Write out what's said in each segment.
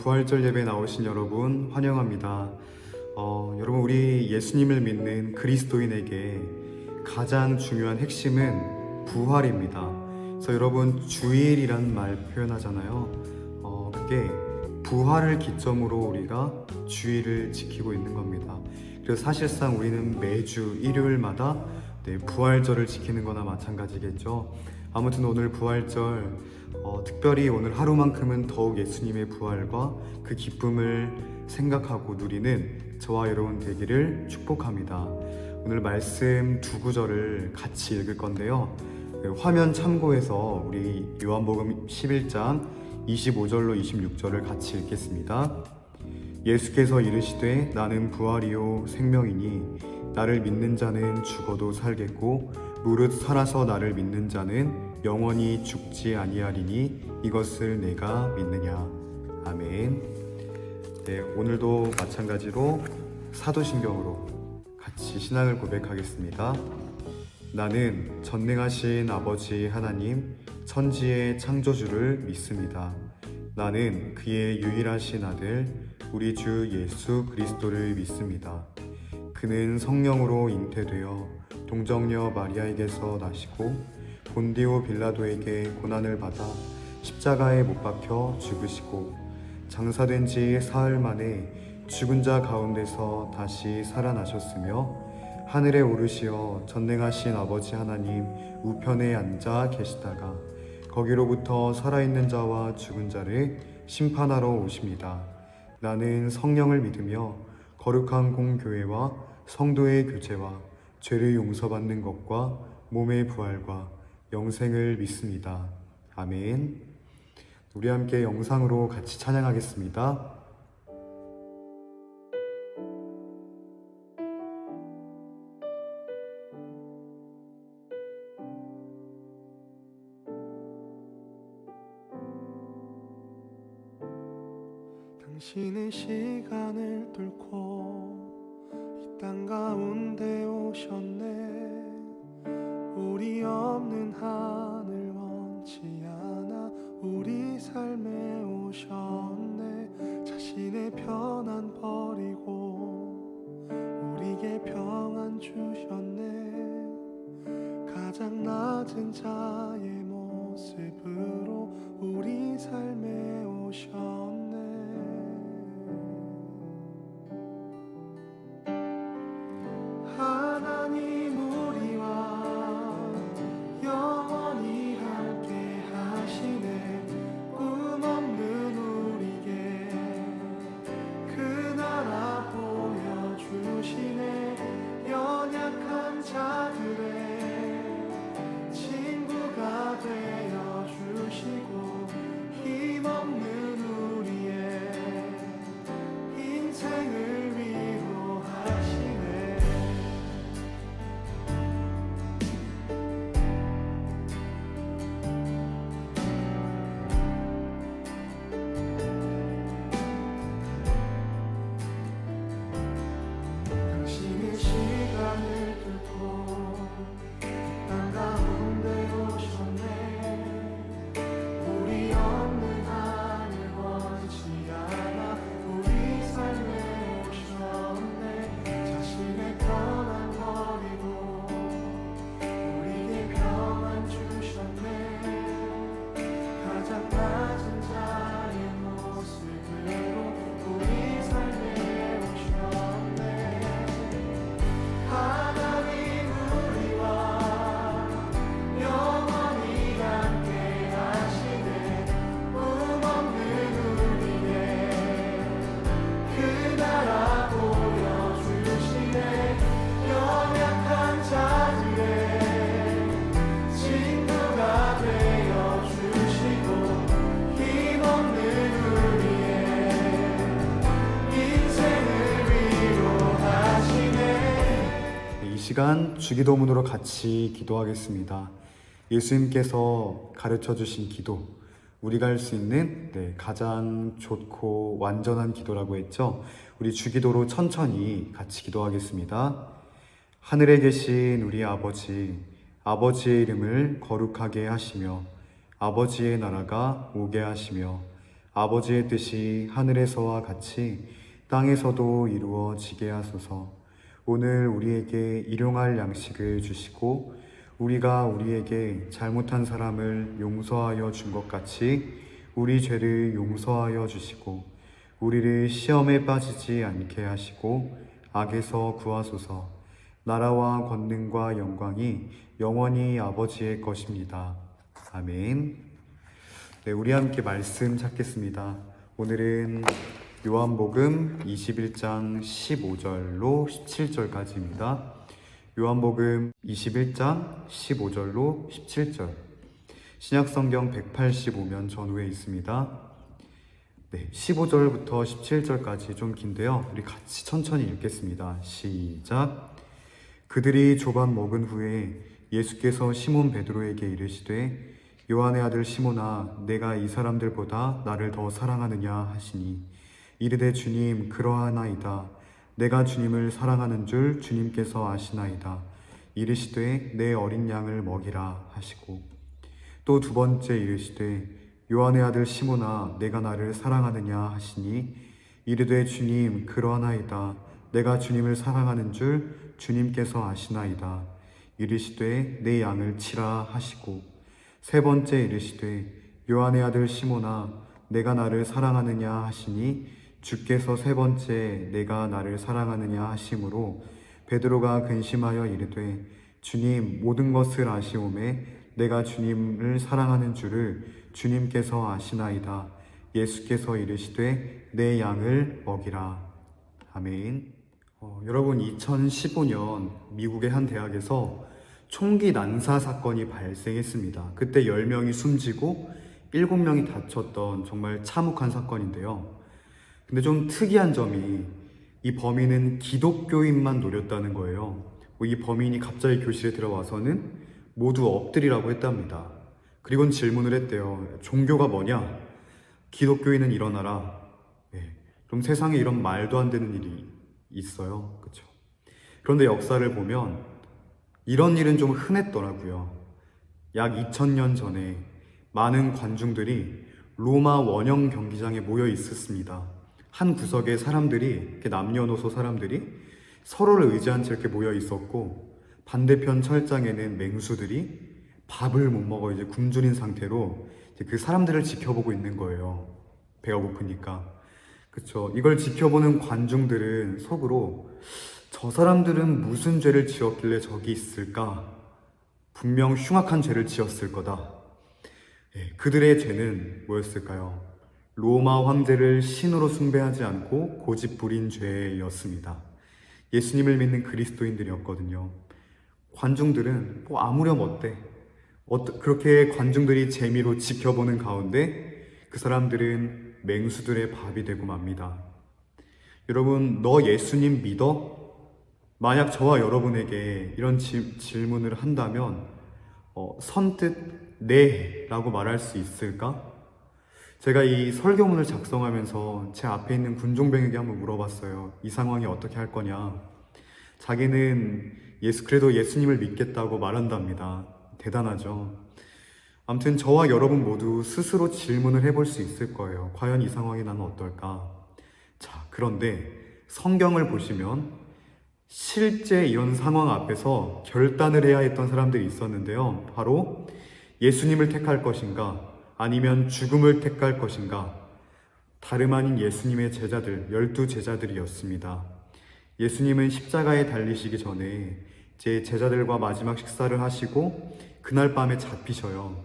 부활절 예배 나오신 여러분 환영합니다. 여러분, 우리 예수님을 믿는 그리스도인에게 가장 중요한 핵심은 부활입니다. 그래서 여러분, 주일이란 말 표현하잖아요. 그게 부활을 기점으로 우리가 주일을 지키고 있는 겁니다. 그래서 사실상 우리는 매주 일요일마다 부활절을 지키는 거나 마찬가지겠죠. 아무튼 오늘 부활절, 특별히 오늘 하루만큼은 더욱 예수님의 부활과 그 기쁨을 생각하고 누리는 저와 여러분 되기를 축복합니다. 오늘 말씀 두 구절을 같이 읽을 건데요. 화면 참고해서 우리 요한복음 11장 25절로 26절을 같이 읽겠습니다. 예수께서 이르시되 나는 부활이요 생명이니 나를 믿는 자는 죽어도 살겠고 무릇 살아서 나를 믿는 자는 영원히 죽지 아니하리니 이것을 내가 믿느냐. 아멘. 네, 오늘도 마찬가지로 사도신경으로 같이 신앙을 고백하겠습니다. 나는 전능하신 아버지 하나님 천지의 창조주를 믿습니다. 나는 그의 유일하신 아들 우리 주 예수 그리스도를 믿습니다. 그는 성령으로 잉태되어 동정녀 마리아에게서 나시고 본디오 빌라도에게 고난을 받아 십자가에 못 박혀 죽으시고 장사된 지 사흘 만에 죽은 자 가운데서 다시 살아나셨으며 하늘에 오르시어 전능하신 아버지 하나님 우편에 앉아 계시다가 거기로부터 살아있는 자와 죽은 자를 심판하러 오십니다. 나는 성령을 믿으며 거룩한 공교회와 성도의 교제와 죄를 용서받는 것과 몸의 부활과 영생을 믿습니다. 아멘. 우리 함께 영상으로 같이 찬양하겠습니다. 당신은 시간을 뚫고 이 땅 가운데 오셨네. 우리 없는 하늘 원치 않아 우리 삶에 오셨네. 자신의 편안 버리고 우리에게 평안 주셨네. 가장 낮은 자의 모습으로 우리 삶에 오셨네. 하나님 우리와 영원히 함께 하시네. 꿈 없는 우리에게 그 나라 보여주시네. 연약한 자들의 친구가 되어주시고 힘없는 우리의 인생을 위로하시네. 시간을 뚫고 땅 가운데 오셨네. 우리 없는 하늘 원치 않아 우리 삶에 오셨네. 자신의 편안 버리고 우리에게 평안 주셨네. 가장 낮은 자의 모습으로 우리 삶에 오셨네. 하나님 우리와 영원히 함께 하시네. 꿈 없는 우리의 그 나라 보여주시네. 연약한 자들의 친구가 되어주시고 힘없는 우리의 인생을 위로하시네. 이 시간 주기도문으로 같이 기도하겠습니다. 예수님께서 가르쳐 주신 기도, 우리가 할 수 있는 가장 좋고 완전한 기도라고 했죠. 우리 주기도로 천천히 같이 기도하겠습니다. 하늘에 계신 우리 아버지, 아버지의 이름을 거룩하게 하시며 아버지의 나라가 오게 하시며 아버지의 뜻이 하늘에서와 같이 땅에서도 이루어지게 하소서. 오늘 우리에게 일용할 양식을 주시고 우리가 우리에게 잘못한 사람을 용서하여 준 것 같이 우리 죄를 용서하여 주시고 우리를 시험에 빠지지 않게 하시고 악에서 구하소서. 나라와 권능과 영광이 영원히 아버지의 것입니다. 아멘. 네, 우리 함께 말씀 찾겠습니다. 오늘은 요한복음 21장 15절로 17절까지입니다. 요한복음 21장 15절로 17절. 신약성경 185면 전후에 있습니다. 네, 15절부터 17절까지 좀 긴데요. 우리 같이 천천히 읽겠습니다. 시작. 그들이 조반 먹은 후에 예수께서 시몬 베드로에게 이르시되 요한의 아들 시몬아, 내가 이 사람들보다 나를 더 사랑하느냐 하시니 이르되 주님, 그러하나이다. 내가 주님을 사랑하는 줄 주님께서 아시나이다. 이르시되 내 어린 양을 먹이라 하시고 또 두 번째 이르시되 요한의 아들 시몬아, 내가 나를 사랑하느냐 하시니 이르되 주님, 그러하나이다. 내가 주님을 사랑하는 줄 주님께서 아시나이다. 이르시되 내 양을 치라 하시고 세 번째 이르시되 요한의 아들 시몬아, 내가 나를 사랑하느냐 하시니 주께서 세 번째 내가 나를 사랑하느냐 하심으로 베드로가 근심하여 이르되 주님, 모든 것을 아시오매 내가 주님을 사랑하는 줄을 주님께서 아시나이다. 예수께서 이르시되 내 양을 먹이라. 아멘. 여러분, 2015년 미국의 한 대학에서 총기 난사 사건이 발생했습니다. 그때 10명이 숨지고 7명이 다쳤던 정말 참혹한 사건인데요. 근데 좀 특이한 점이 이 범인은 기독교인만 노렸다는 거예요. 이 범인이 갑자기 교실에 들어와서는 모두 엎드리라고 했답니다. 그리고는 질문을 했대요. 종교가 뭐냐? 기독교인은 일어나라. 네, 좀 세상에 이런 말도 안 되는 일이 있어요. 그렇죠? 그런데 역사를 보면 이런 일은 좀 흔했더라고요. 약 2000년 전에 많은 관중들이 로마 원형 경기장에 모여 있었습니다. 한 구석에 사람들이, 남녀노소 사람들이 서로를 의지한 채 이렇게 모여 있었고 반대편 철장에는 맹수들이 밥을 못 먹어 이제 굶주린 상태로 이제 그 사람들을 지켜보고 있는 거예요. 배가 고프니까. 그쵸? 이걸 지켜보는 관중들은 속으로 저 사람들은 무슨 죄를 지었길래 저기 있을까? 분명 흉악한 죄를 지었을 거다. 그들의 죄는 뭐였을까요? 로마 황제를 신으로 숭배하지 않고 고집 부린 죄였습니다. 예수님을 믿는 그리스도인들이었거든요. 관중들은 뭐 아무렴 어때? 그렇게 관중들이 재미로 지켜보는 가운데 그 사람들은 맹수들의 밥이 되고 맙니다. 여러분, 너 예수님 믿어? 만약 저와 여러분에게 이런 질문을 한다면 선뜻 네 라고 말할 수 있을까? 제가 이 설교문을 작성하면서 제 앞에 있는 군종병에게 한번 물어봤어요. 이 상황이 어떻게 할 거냐? 자기는 그래도 예수님을 믿겠다고 말한답니다. 대단하죠? 아무튼 저와 여러분 모두 스스로 질문을 해볼 수 있을 거예요. 과연 이 상황이 나는 어떨까? 자, 그런데 성경을 보시면 실제 이런 상황 앞에서 결단을 해야 했던 사람들이 있었는데요. 바로 예수님을 택할 것인가 아니면 죽음을 택할 것인가, 다름 아닌 예수님의 제자들, 12제자들이었습니다. 예수님은 십자가에 달리시기 전에 제 제자들과 마지막 식사를 하시고 그날 밤에 잡히셔요.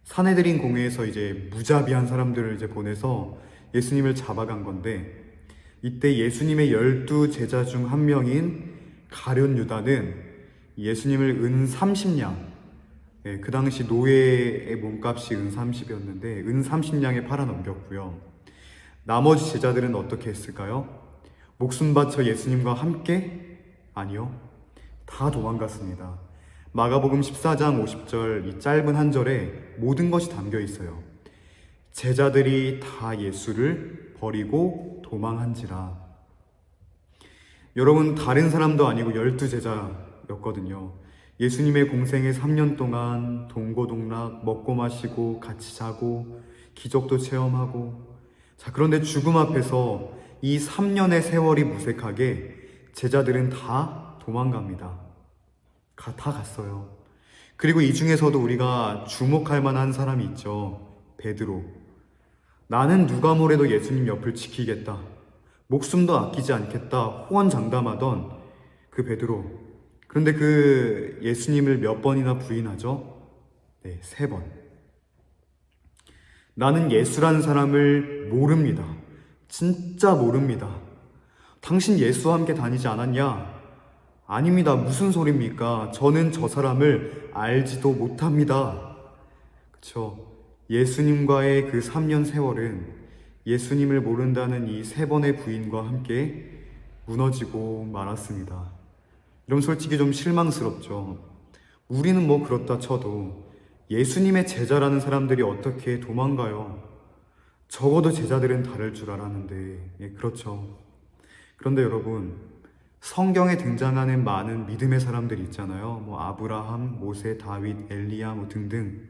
사내들인 공회에서 이제 무자비한 사람들을 이제 보내서 예수님을 잡아간 건데, 이때 예수님의 12제자 중 한 명인 가룟 유다는 예수님을 은 30냥, 그 당시 노예의 몸값이 은 30이었는데 은 30냥에 팔아넘겼고요. 나머지 제자들은 어떻게 했을까요? 목숨 바쳐 예수님과 함께? 아니요, 다 도망갔습니다. 마가복음 14장 50절 이 짧은 한 절에 모든 것이 담겨 있어요. 제자들이 다 예수를 버리고 도망한지라. 여러분, 다른 사람도 아니고 12제자였거든요. 예수님의 공생애 3년 동안 동고동락, 먹고 마시고 같이 자고 기적도 체험하고 자, 그런데 죽음 앞에서 이 3년의 세월이 무색하게 제자들은 다 도망갑니다. 다 갔어요. 그리고 이 중에서도 우리가 주목할 만한 사람이 있죠. 베드로. 나는 누가 뭐래도 예수님 옆을 지키겠다. 목숨도 아끼지 않겠다. 호언장담하던 그 베드로. 그런데 그 예수님을 몇 번이나 부인하죠? 네, 3번. 나는 예수라는 사람을 모릅니다. 진짜 모릅니다. 당신 예수와 함께 다니지 않았냐? 아닙니다. 무슨 소리입니까? 저는 저 사람을 알지도 못합니다. 그쵸? 예수님과의 그 3년 세월은 예수님을 모른다는 이 3번의 부인과 함께 무너지고 말았습니다. 이러면 솔직히 좀 실망스럽죠. 우리는 뭐 그렇다 쳐도 예수님의 제자라는 사람들이 어떻게 도망가요? 적어도 제자들은 다를 줄 알았는데, 예, 그렇죠. 그런데 여러분, 성경에 등장하는 많은 믿음의 사람들이 있잖아요. 뭐 아브라함, 모세, 다윗, 엘리야 뭐 등등.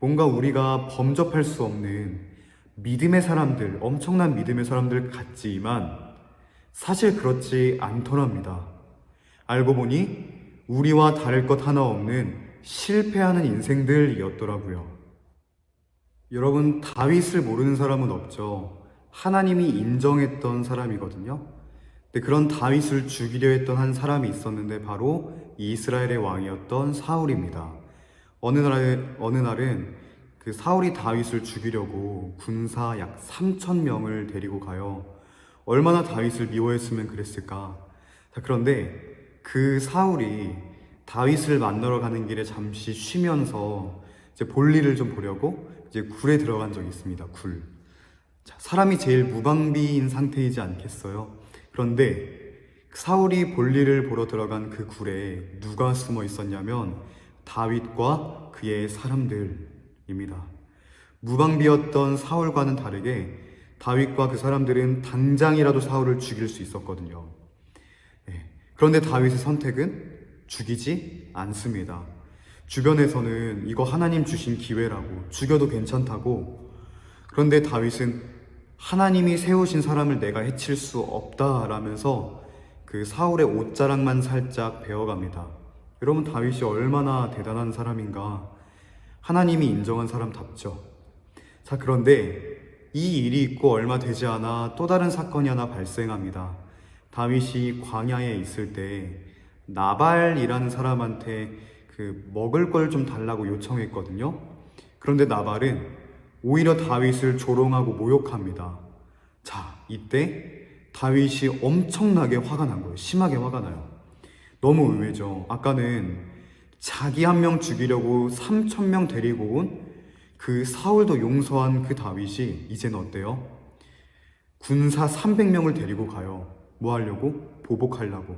뭔가 우리가 범접할 수 없는 믿음의 사람들, 엄청난 믿음의 사람들 같지만 사실 그렇지 않더랍니다. 알고 보니 우리와 다를 것 하나 없는 실패하는 인생들이었더라고요. 여러분, 다윗을 모르는 사람은 없죠. 하나님이 인정했던 사람이거든요. 근데 그런 다윗을 죽이려 했던 한 사람이 있었는데 바로 이스라엘의 왕이었던 사울입니다. 어느 날은 그 사울이 다윗을 죽이려고 군사 약 3,000명을 데리고 가요. 얼마나 다윗을 미워했으면 그랬을까. 자, 그런데 그 사울이 다윗을 만나러 가는 길에 잠시 쉬면서 이제 볼일을 좀 보려고 이제 굴에 들어간 적이 있습니다. 굴. 자, 사람이 제일 무방비인 상태이지 않겠어요? 그런데 사울이 볼일을 보러 들어간 그 굴에 누가 숨어 있었냐면 다윗과 그의 사람들입니다. 무방비였던 사울과는 다르게 다윗과 그 사람들은 당장이라도 사울을 죽일 수 있었거든요. 그런데 다윗의 선택은 죽이지 않습니다. 주변에서는 이거 하나님 주신 기회라고, 죽여도 괜찮다고. 그런데 다윗은 하나님이 세우신 사람을 내가 해칠 수 없다라면서 그 사울의 옷자락만 살짝 베어갑니다. 여러분, 다윗이 얼마나 대단한 사람인가. 하나님이 인정한 사람답죠. 자, 그런데 이 일이 있고 얼마 되지 않아 또 다른 사건이 하나 발생합니다. 다윗이 광야에 있을 때 나발이라는 사람한테 그 먹을 걸 좀 달라고 요청했거든요. 그런데 나발은 오히려 다윗을 조롱하고 모욕합니다. 자, 이때 다윗이 엄청나게 화가 난 거예요. 심하게 화가 나요. 너무 의외죠. 아까는 자기 한 명 죽이려고 3,000명 데리고 온 그 사울도 용서한 그 다윗이 이제는 어때요? 군사 300명을 데리고 가요. 뭐 하려고? 보복하려고.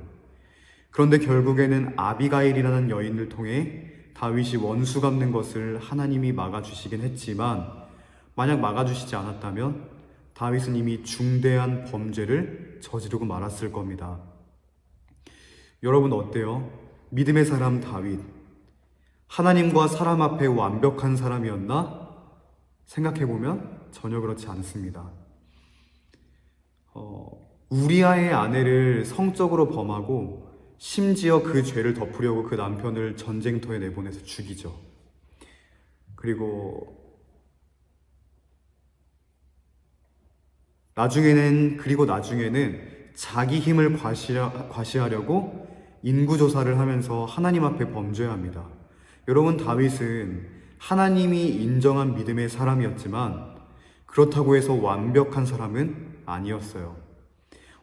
그런데 결국에는 아비가일이라는 여인을 통해 다윗이 원수 갚는 것을 하나님이 막아주시긴 했지만 만약 막아주시지 않았다면 다윗은 이미 중대한 범죄를 저지르고 말았을 겁니다. 여러분 어때요? 믿음의 사람 다윗, 하나님과 사람 앞에 완벽한 사람이었나? 생각해보면 전혀 그렇지 않습니다. 우리아의 아내를 성적으로 범하고 심지어 그 죄를 덮으려고 그 남편을 전쟁터에 내보내서 죽이죠. 그리고 나중에는 자기 힘을 과시하려고 인구조사를 하면서 하나님 앞에 범죄합니다. 여러분, 다윗은 하나님이 인정한 믿음의 사람이었지만 그렇다고 해서 완벽한 사람은 아니었어요.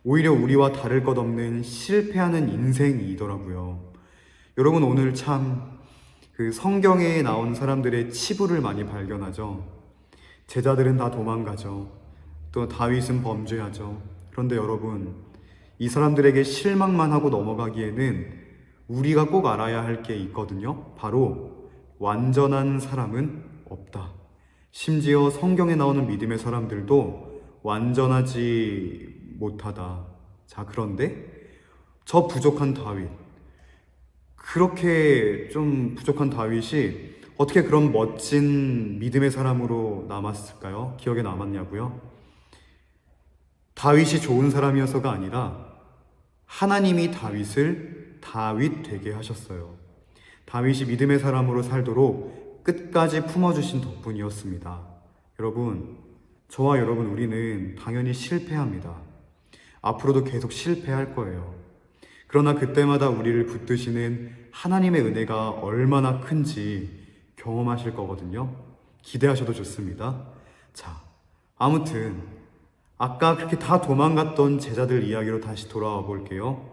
오히려 우리와 다를 것 없는 실패하는 인생이더라고요. 여러분, 오늘 참 그 성경에 나온 사람들의 치부를 많이 발견하죠. 제자들은 다 도망가죠. 또 다윗은 범죄하죠. 그런데 여러분, 이 사람들에게 실망만 하고 넘어가기에는 우리가 꼭 알아야 할 게 있거든요. 바로 완전한 사람은 없다. 심지어 성경에 나오는 믿음의 사람들도 완전하지 못하다. 자, 그런데 저 부족한 다윗, 그렇게 좀 부족한 다윗이 어떻게 그런 멋진 믿음의 사람으로 남았을까요? 기억에 남았냐고요? 다윗이 좋은 사람이어서가 아니라 하나님이 다윗을 다윗 되게 하셨어요. 다윗이 믿음의 사람으로 살도록 끝까지 품어주신 덕분이었습니다. 여러분, 저와 여러분, 우리는 당연히 실패합니다. 앞으로도 계속 실패할 거예요. 그러나 그때마다 우리를 붙드시는 하나님의 은혜가 얼마나 큰지 경험하실 거거든요. 기대하셔도 좋습니다. 자, 아무튼 아까 그렇게 다 도망갔던 제자들 이야기로 다시 돌아와 볼게요.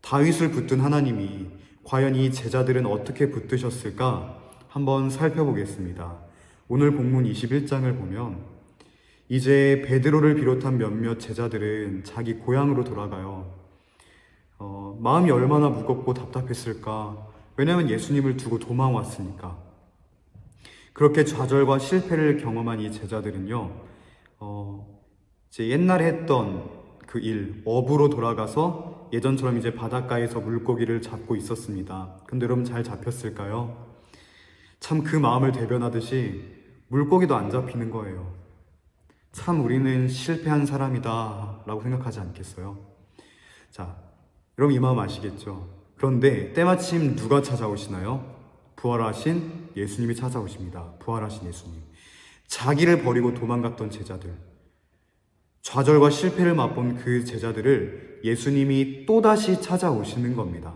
다윗을 붙든 하나님이 과연 이 제자들은 어떻게 붙드셨을까 한번 살펴보겠습니다. 오늘 본문 21장을 보면 이제 베드로를 비롯한 몇몇 제자들은 자기 고향으로 돌아가요. 마음이 얼마나 무겁고 답답했을까. 왜냐하면 예수님을 두고 도망왔으니까. 그렇게 좌절과 실패를 경험한 이 제자들은요, 이제 옛날에 했던 그 일, 어부로 돌아가서 예전처럼 이제 바닷가에서 물고기를 잡고 있었습니다. 근데 여러분 잘 잡혔을까요? 참 그 마음을 대변하듯이 물고기도 안 잡히는 거예요. 참 우리는 실패한 사람이다 라고 생각하지 않겠어요? 자, 여러분 이 마음 아시겠죠? 그런데 때마침 누가 찾아오시나요? 부활하신 예수님이 찾아오십니다. 부활하신 예수님. 자기를 버리고 도망갔던 제자들, 좌절과 실패를 맛본 그 제자들을 예수님이 또다시 찾아오시는 겁니다.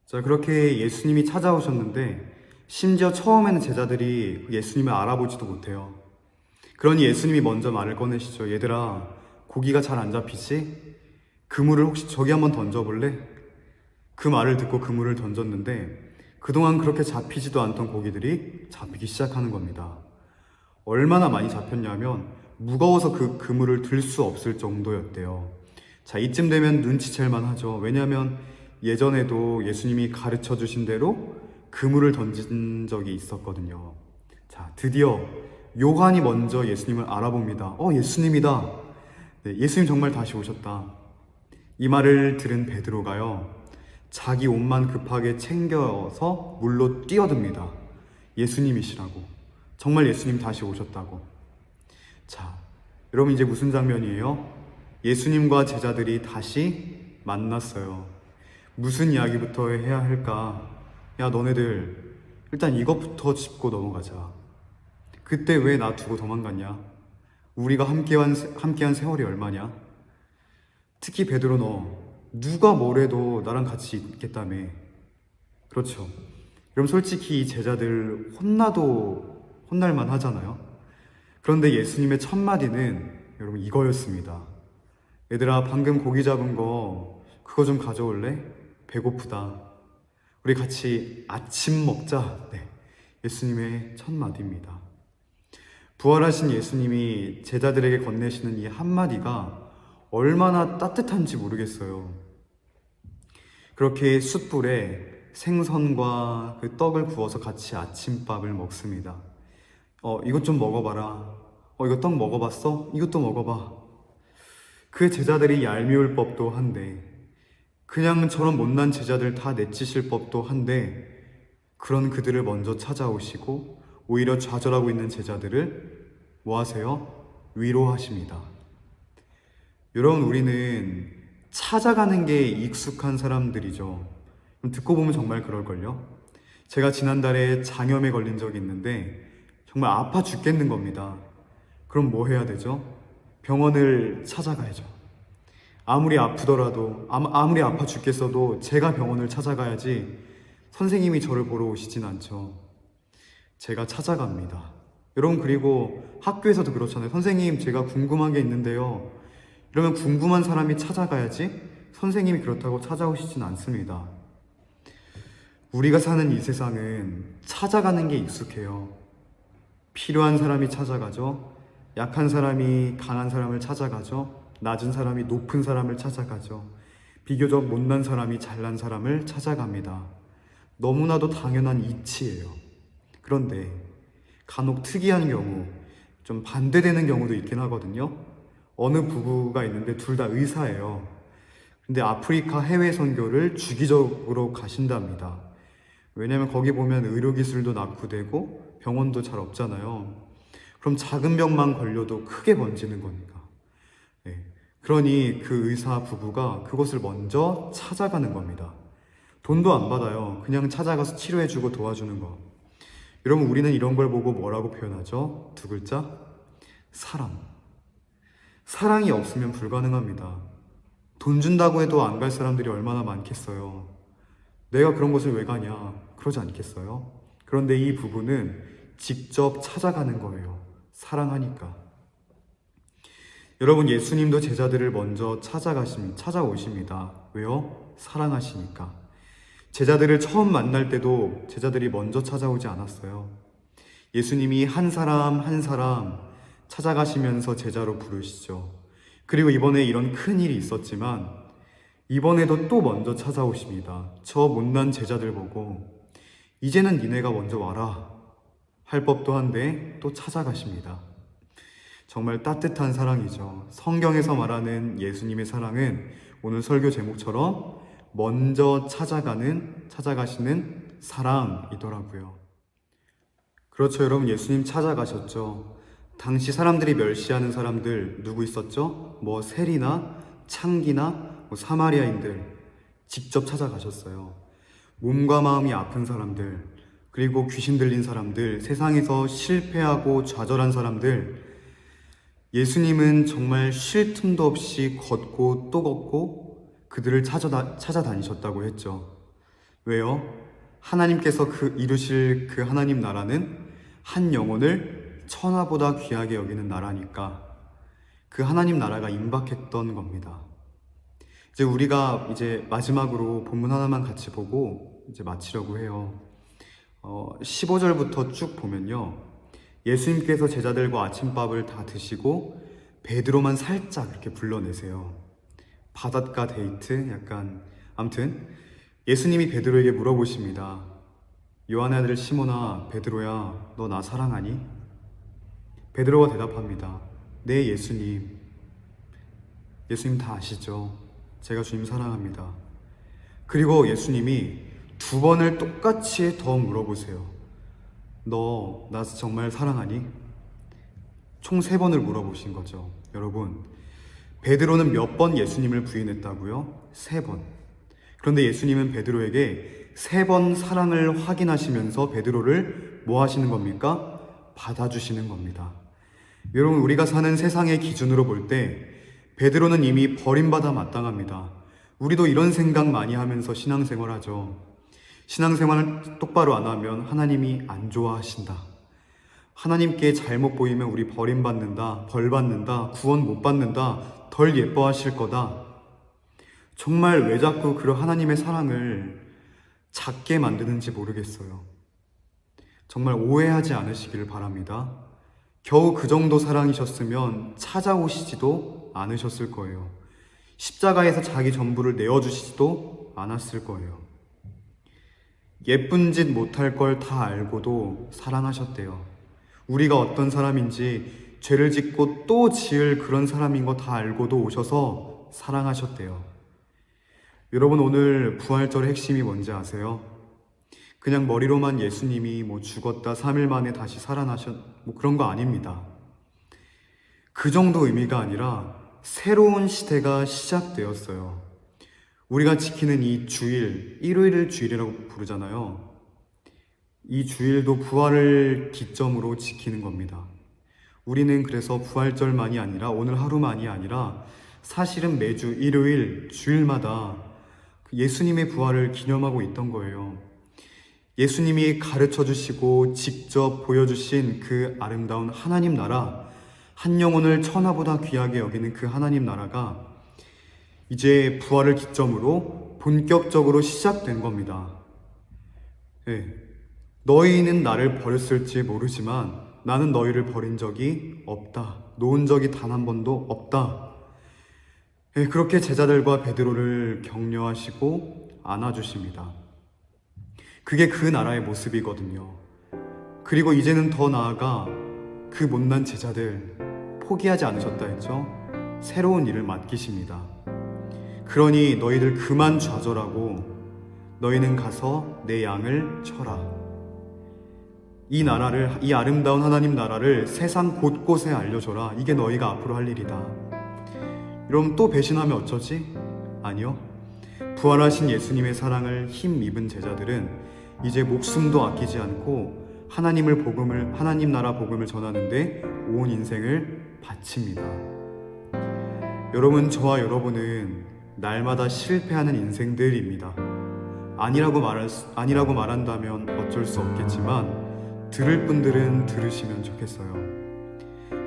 자, 그렇게 예수님이 찾아오셨는데 심지어 처음에는 제자들이 예수님을 알아보지도 못해요. 그러니 예수님이 먼저 말을 꺼내시죠. 얘들아, 고기가 잘 안 잡히지? 그물을 혹시 저기 한번 던져볼래? 그 말을 듣고 그물을 던졌는데 그동안 그렇게 잡히지도 않던 고기들이 잡히기 시작하는 겁니다. 얼마나 많이 잡혔냐면 무거워서 그 그물을 들 수 없을 정도였대요. 자, 이쯤 되면 눈치챌만 하죠. 왜냐하면 예전에도 예수님이 가르쳐 주신 대로 그물을 던진 적이 있었거든요. 자, 드디어 요한이 먼저 예수님을 알아봅니다. 예수님이다. 네, 예수님 정말 다시 오셨다. 이 말을 들은 베드로가요, 자기 옷만 급하게 챙겨서 물로 뛰어듭니다. 예수님이시라고. 정말 예수님 다시 오셨다고. 자, 여러분 이제 무슨 장면이에요? 예수님과 제자들이 다시 만났어요. 무슨 이야기부터 해야 할까? 야, 너네들 일단 이것부터 짚고 넘어가자. 그때 왜 나 두고 도망갔냐? 우리가 함께한 세월이 얼마냐? 특히 베드로, 너 누가 뭐래도 나랑 같이 있겠다며. 그렇죠. 그럼 솔직히 이 제자들 혼나도 혼날만 하잖아요. 그런데 예수님의 첫 마디는 여러분 이거였습니다. 얘들아, 방금 고기 잡은 거 그거 좀 가져올래? 배고프다. 우리 같이 아침 먹자. 네, 예수님의 첫 마디입니다. 부활하신 예수님이 제자들에게 건네시는 이 한마디가 얼마나 따뜻한지 모르겠어요. 그렇게 숯불에 생선과 그 떡을 구워서 같이 아침밥을 먹습니다. 이것 좀 먹어봐라. 이거 떡 먹어봤어? 이것도 먹어봐. 그 제자들이 얄미울 법도 한데, 그냥 저런 못난 제자들 다 내치실 법도 한데, 그런 그들을 먼저 찾아오시고 오히려 좌절하고 있는 제자들을 뭐 하세요? 위로하십니다. 여러분, 우리는 찾아가는 게 익숙한 사람들이죠. 듣고 보면 정말 그럴걸요? 제가 지난달에 장염에 걸린 적이 있는데 정말 아파 죽겠는 겁니다. 그럼 뭐 해야 되죠? 병원을 찾아가야죠. 아무리 아프더라도, 아무리 아파 죽겠어도 제가 병원을 찾아가야지 선생님이 저를 보러 오시진 않죠. 제가 찾아갑니다. 여러분, 그리고 학교에서도 그렇잖아요. 선생님, 제가 궁금한 게 있는데요. 이러면 궁금한 사람이 찾아가야지 선생님이 그렇다고 찾아오시진 않습니다. 우리가 사는 이 세상은 찾아가는 게 익숙해요. 필요한 사람이 찾아가죠. 약한 사람이 강한 사람을 찾아가죠. 낮은 사람이 높은 사람을 찾아가죠. 비교적 못난 사람이 잘난 사람을 찾아갑니다. 너무나도 당연한 이치예요. 그런데 간혹 특이한 경우, 좀 반대되는 경우도 있긴 하거든요. 어느 부부가 있는데 둘 다 의사예요. 근데 아프리카 해외 선교를 주기적으로 가신답니다. 왜냐면 거기 보면 의료기술도 낙후되고 병원도 잘 없잖아요. 그럼 작은 병만 걸려도 크게 번지는 거니까. 예. 그러니 그 의사 부부가 그것을 먼저 찾아가는 겁니다. 돈도 안 받아요. 그냥 찾아가서 치료해주고 도와주는 거. 여러분, 우리는 이런 걸 보고 뭐라고 표현하죠? 두 글자? 사랑. 사랑이 없으면 불가능합니다. 돈 준다고 해도 안 갈 사람들이 얼마나 많겠어요. 내가 그런 곳을 왜 가냐? 그러지 않겠어요? 그런데 이 부부는 직접 찾아가는 거예요. 사랑하니까. 여러분, 예수님도 제자들을 먼저 찾아오십니다. 왜요? 사랑하시니까. 제자들을 처음 만날 때도 제자들이 먼저 찾아오지 않았어요. 예수님이 한 사람 한 사람 찾아가시면서 제자로 부르시죠. 그리고 이번에 이런 큰 일이 있었지만 이번에도 또 먼저 찾아오십니다. 저 못난 제자들 보고 이제는 니네가 먼저 와라 할 법도 한데 또 찾아가십니다. 정말 따뜻한 사랑이죠. 성경에서 말하는 예수님의 사랑은 오늘 설교 제목처럼 먼저 찾아가시는 사랑이더라고요. 그렇죠, 여러분. 예수님 찾아가셨죠. 당시 사람들이 멸시하는 사람들 누구 있었죠? 뭐 세리나 창기나 사마리아인들 직접 찾아가셨어요. 몸과 마음이 아픈 사람들, 그리고 귀신 들린 사람들, 세상에서 실패하고 좌절한 사람들, 예수님은 정말 쉴 틈도 없이 걷고 또 걷고 그들을 찾아다니셨다고 했죠. 왜요? 하나님께서 이루실 그 하나님 나라는 한 영혼을 천하보다 귀하게 여기는 나라니까 그 하나님 나라가 임박했던 겁니다. 이제 우리가 마지막으로 본문 하나만 같이 보고 이제 마치려고 해요. 15절부터 쭉 보면요. 예수님께서 제자들과 아침밥을 다 드시고 베드로만 살짝 이렇게 불러내세요. 바닷가 데이트 약간. 아무튼 예수님이 베드로에게 물어보십니다. 요한의 아들 시몬아, 베드로야, 너 나 사랑하니? 베드로가 대답합니다. 네, 예수님. 예수님 다 아시죠? 제가 주님 사랑합니다. 그리고 예수님이 두 번을 똑같이 더 물어보세요. 너 나 정말 사랑하니? 총 3번을 물어보신 거죠. 여러분, 베드로는 몇 번 예수님을 부인했다고요? 3번. 그런데 예수님은 베드로에게 3번 사랑을 확인하시면서 베드로를 뭐 하시는 겁니까? 받아주시는 겁니다. 여러분, 우리가 사는 세상의 기준으로 볼 때 베드로는 이미 버림받아 마땅합니다. 우리도 이런 생각 많이 하면서 신앙생활 하죠. 신앙생활을 똑바로 안 하면 하나님이 안 좋아하신다. 하나님께 잘못 보이면 우리 버림받는다, 벌받는다, 구원 못 받는다, 덜 예뻐하실 거다. 정말 왜 자꾸 그런 하나님의 사랑을 작게 만드는지 모르겠어요. 정말 오해하지 않으시기를 바랍니다. 겨우 그 정도 사랑이셨으면 찾아오시지도 않으셨을 거예요. 십자가에서 자기 전부를 내어주시지도 않았을 거예요. 예쁜 짓 못할 걸 다 알고도 사랑하셨대요. 우리가 어떤 사람인지, 죄를 짓고 또 지을 그런 사람인 거 다 알고도 오셔서 사랑하셨대요. 여러분, 오늘 부활절의 핵심이 뭔지 아세요? 그냥 머리로만 예수님이 죽었다 3일 만에 다시 살아나셨 그런 거 아닙니다. 그 정도 의미가 아니라 새로운 시대가 시작되었어요. 우리가 지키는 이 주일, 일요일을 주일이라고 부르잖아요. 이 주일도 부활을 기점으로 지키는 겁니다. 우리는 그래서 부활절만이 아니라 오늘 하루만이 아니라 사실은 매주 일요일, 주일마다 예수님의 부활을 기념하고 있던 거예요. 예수님이 가르쳐 주시고 직접 보여주신 그 아름다운 하나님 나라, 한 영혼을 천하보다 귀하게 여기는 그 하나님 나라가 이제 부활을 기점으로 본격적으로 시작된 겁니다. 네. 너희는 나를 버렸을지 모르지만 나는 너희를 버린 적이 없다. 놓은 적이 단 한 번도 없다. 네, 그렇게 제자들과 베드로를 격려하시고 안아주십니다. 그게 그 나라의 모습이거든요. 그리고 이제는 더 나아가 그 못난 제자들 포기하지 않으셨다 했죠? 새로운 일을 맡기십니다. 그러니 너희들 그만 좌절하고 너희는 가서 내 양을 쳐라. 이 나라를, 이 아름다운 하나님 나라를 세상 곳곳에 알려줘라. 이게 너희가 앞으로 할 일이다. 이러면 또 배신하면 어쩌지? 아니요. 부활하신 예수님의 사랑을 힘입은 제자들은 이제 목숨도 아끼지 않고 하나님 나라 복음을 전하는데 온 인생을 바칩니다. 여러분, 저와 여러분은 날마다 실패하는 인생들입니다. 아니라고 말한다면 어쩔 수 없겠지만 들을 분들은 들으시면 좋겠어요.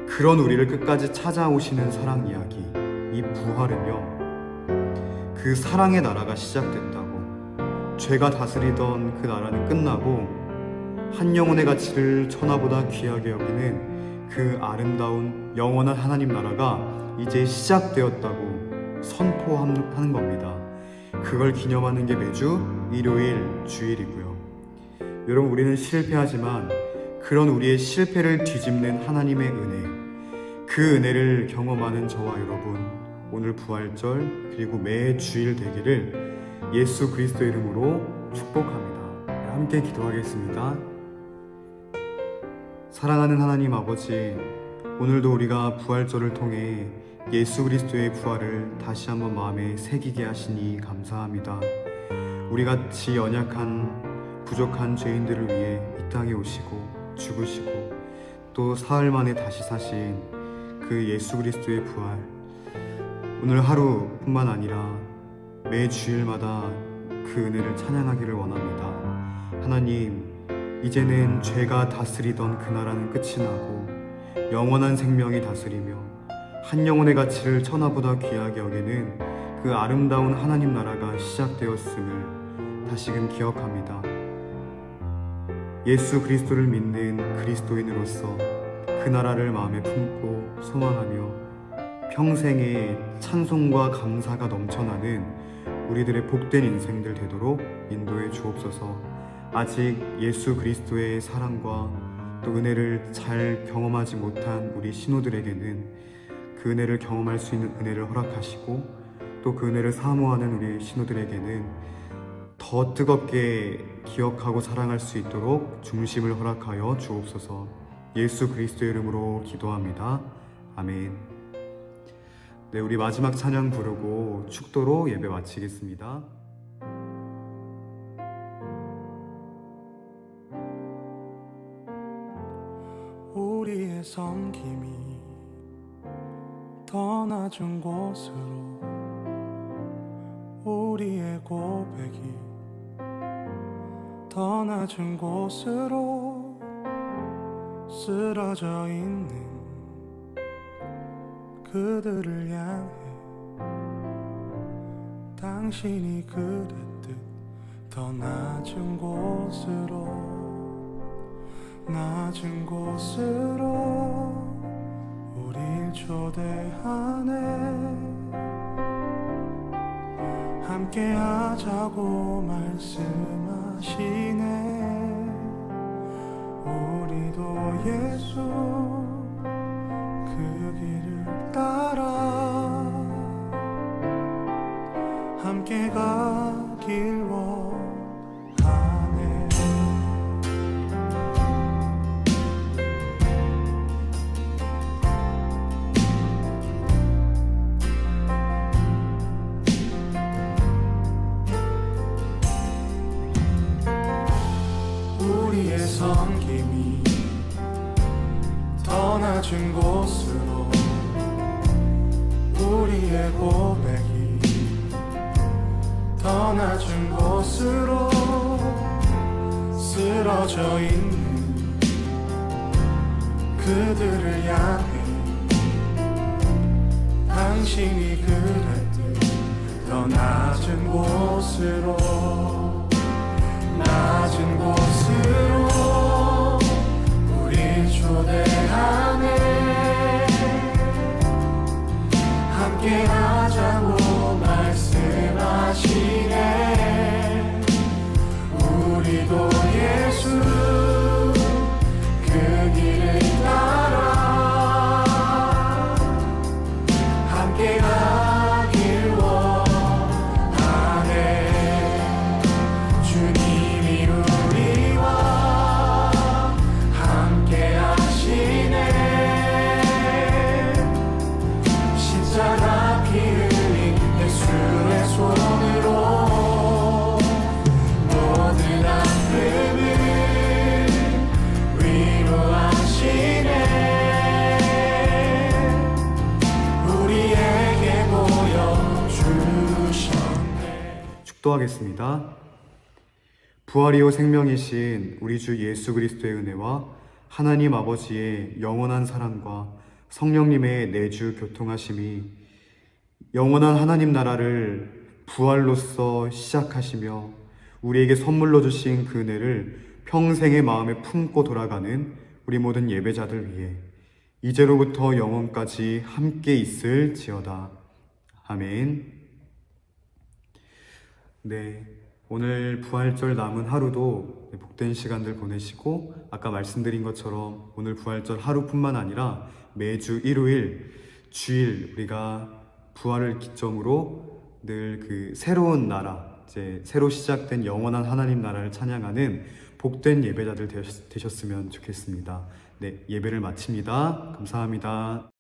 그런 우리를 끝까지 찾아오시는 사랑 이야기, 이 부활은요, 그 사랑의 나라가 시작됐다고, 죄가 다스리던 그 나라는 끝나고 한 영혼의 가치를 천하보다 귀하게 여기는 그 아름다운 영원한 하나님 나라가 이제 시작되었다고 선포하는 겁니다. 그걸 기념하는 게 매주 일요일 주일이고요. 여러분, 우리는 실패하지만 그런 우리의 실패를 뒤집는 하나님의 은혜, 그 은혜를 경험하는 저와 여러분, 오늘 부활절 그리고 매 주일 되기를 예수 그리스도 이름으로 축복합니다. 함께 기도하겠습니다. 사랑하는 하나님 아버지, 오늘도 우리가 부활절을 통해 예수 그리스도의 부활을 다시 한번 마음에 새기게 하시니 감사합니다. 우리같이 연약한 부족한 죄인들을 위해 이 땅에 오시고 죽으시고 또 사흘 만에 다시 사신 그 예수 그리스도의 부활, 오늘 하루뿐만 아니라 매 주일마다 그 은혜를 찬양하기를 원합니다. 하나님, 이제는 죄가 다스리던 그 나라는 끝이 나고 영원한 생명이 다스리며 한 영혼의 가치를 천하보다 귀하게 여기는 그 아름다운 하나님 나라가 시작되었음을 다시금 기억합니다. 예수 그리스도를 믿는 그리스도인으로서 그 나라를 마음에 품고 소망하며 평생에 찬송과 감사가 넘쳐나는 우리들의 복된 인생들 되도록 인도해 주옵소서. 아직 예수 그리스도의 사랑과 또 은혜를 잘 경험하지 못한 우리 신호들에게는 그 은혜를 경험할 수 있는 은혜를 허락하시고, 또 그 은혜를 사모하는 우리 신호들에게는 더 뜨겁게 기억하고 사랑할 수 있도록 중심을 허락하여 주옵소서. 예수 그리스도의 이름으로 기도합니다. 아멘. 네, 우리 마지막 찬양 부르고 축도로 예배 마치겠습니다. 우리의 섬김이 더 낮은 곳으로, 우리의 고백이 더 낮은 곳으로 쓰러져 있는 그들을 향해 당신이 그랬듯 더 낮은 곳으로 우릴 초대하네. 함께 하자고 말씀하시네. 우리도 예수 그 길을 따라 함께 가길 원하네. 우리의 섬김이 더 낮은 곳으로, 우리의 고백이 더 낮은 곳으로 쓰러져 있는 그들을 향해 당신이 그랬듯 더 낮은 곳으로 우릴 초대하네. 함께 하자고 말씀하시네. 우리도 예수 그 길을 따라 함께 가길 원하네. 주님이 우리와 기도하겠습니다. 부활이요 생명이신 우리 주 예수 그리스도의 은혜와 하나님 아버지의 영원한 사랑과 성령님의 내주 교통하심이 영원한 하나님 나라를 부활로서 시작하시며 우리에게 선물로 주신 그 은혜를 평생의 마음에 품고 돌아가는 우리 모든 예배자들 위해 이제로부터 영원까지 함께 있을지어다. 아멘. 네, 오늘 부활절 남은 하루도 복된 시간들 보내시고 아까 말씀드린 것처럼 오늘 부활절 하루뿐만 아니라 매주 일요일, 주일 우리가 부활을 기점으로 늘 그 새로운 나라, 이제 새로 시작된 영원한 하나님 나라를 찬양하는 복된 예배자들 되셨으면 좋겠습니다. 네, 예배를 마칩니다. 감사합니다.